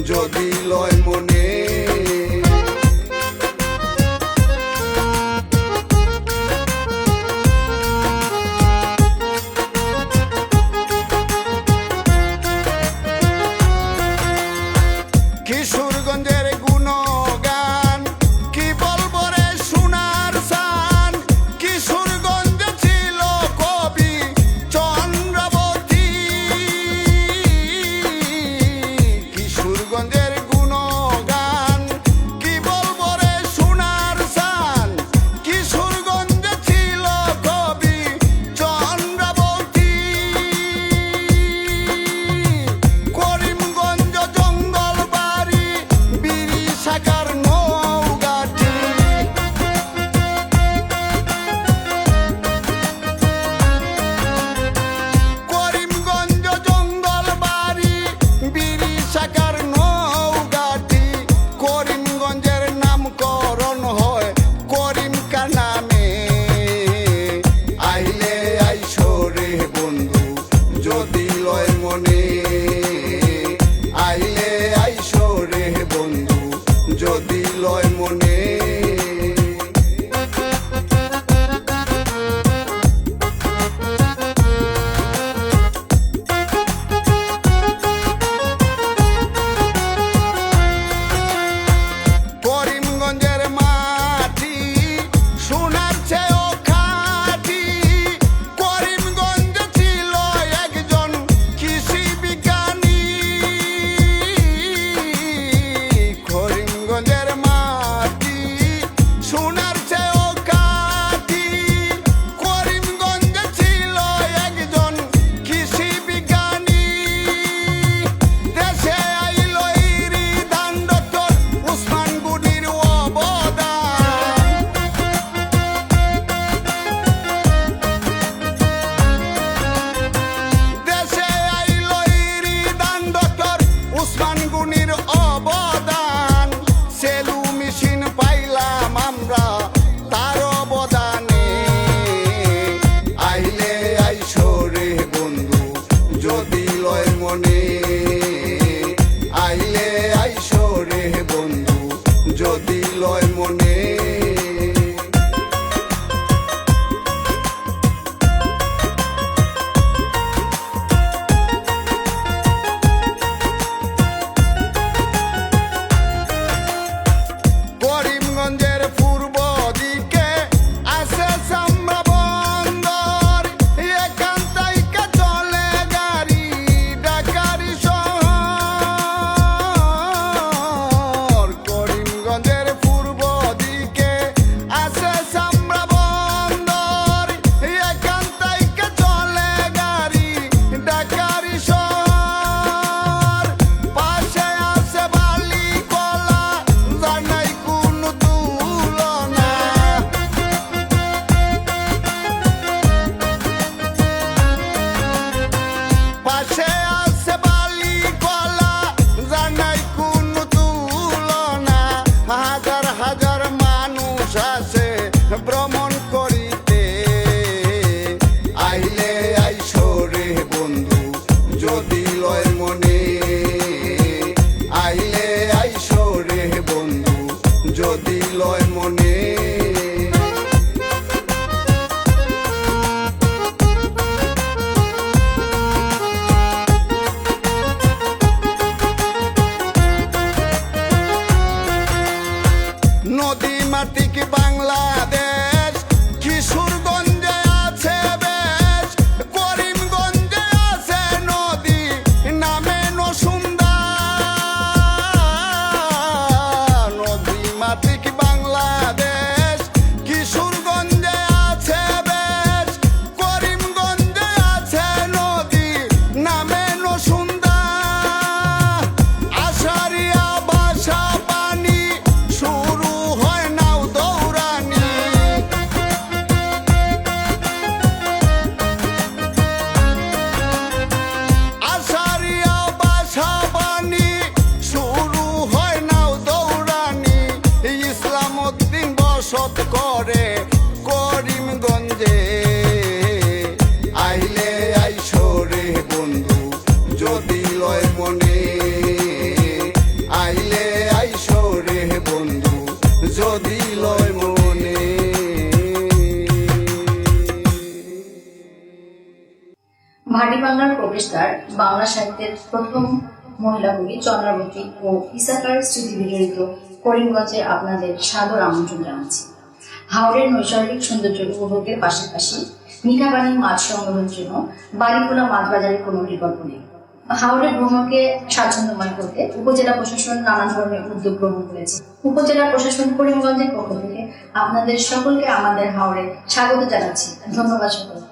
যদি লয় মনে কিশোরগঞ্জের গুণগান কি বলবো রে সোনার সান কিশোরগঞ্জে ছিল কবি চন্দ্রবতী কিশোরগঞ্জের গুণগান যদি লয় মনে আইলে আইসো রে বন্ধু যদি লয় মনে। ভাটি বাংলার প্রবেশদ্বার বাংলা সাহিত্যের প্রথম মহিলা কবি চন্দ্রাবতী ও ইসাকার স্মৃতি বিজড়িত করিমগঞ্জে আপনাদের সাদর আমন্ত্রণ জানাচ্ছি। হাওড়ের নৈসর্গিক সৌন্দর্য উপভোগের পাশাপাশি মিঠা পানির মাছ সংগ্রহের জন্য বাড়িখোলা মাছ বাজারের কোনো বিকল্প নেই। হাওড়ের ভ্রমণকে স্বাচ্ছন্দ্যময় করতে উপজেলা প্রশাসন নানা ধরনের উদ্যোগ গ্রহণ করেছে। উপজেলা প্রশাসন করিমগঞ্জের পক্ষ থেকে আপনাদের সকলকে আমাদের হাওড়ে স্বাগত জানাচ্ছি। ধন্যবাদ সকলকে।